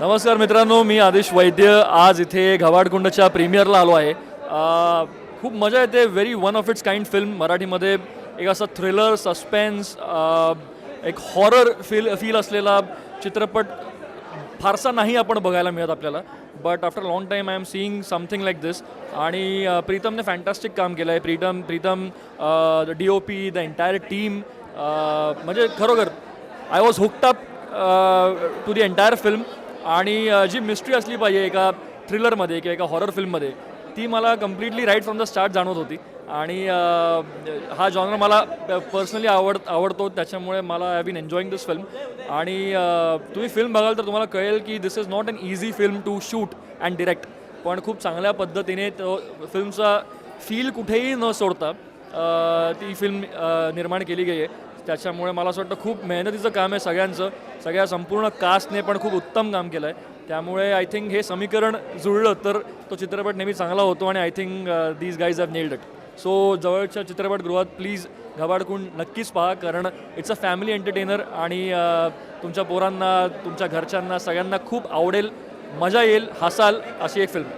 नमस्कार मित्रांनो, मी आदेश वैद्य आज इथे घबाडकुंडच्या प्रीमियरला आलो आहे. खूप मजा येते. Very one of its kind film. मराठीमध्ये एक असा थ्रिलर, सस्पेन्स, एक हॉरर फील असलेला चित्रपट फारसा नाही आपण बघायला मिळत आपल्याला. But after long time I am seeing something like this. आणि प्रीतमने फॅन्टॅस्टिक काम केलं आहे. Pritam DOP, the entire team, म्हणजे खरोखर I was hooked up to the entire film. आणि जी मिस्ट्री असली पाहिजे एका थ्रिलरमध्ये किंवा एका हॉरर फिल्ममध्ये, ती मला completely right from the start जाणवत होती. आणि हा जॉनर मला पर्सनली आवडतो, त्याच्यामुळे मला I been enjoying this film. आणि तुम्ही फिल्म बघाल तर तुम्हाला कळेल की this is not an easy film to shoot and direct, पण खूप चांगल्या पद्धतीने तो फिल्मचा फील कुठेही न सोडता ती फिल्म निर्माण केली गेली आहे. त्याच्यामुळे मला असं वाटतं खूप मेहनतीचं काम आहे सगळ्यांचं. सगळ्या संपूर्ण कास्टने पण खूप उत्तम काम केलं आहे. त्यामुळे आय थिंक हे समीकरण जुळलं तर तो चित्रपट नेहमी चांगला होतो. आणि I think these guys have nailed it. So जवळच्या चित्रपटगृहात प्लीज घबाडकुंड नक्कीच पहा, कारण इट्स अ फॅमिली एंटरटेनर. आणि तुमच्या पोरांना, तुमच्या घरच्यांना, सगळ्यांना खूप आवडेल, मजा येईल, हसाल अशी एक फिल्म.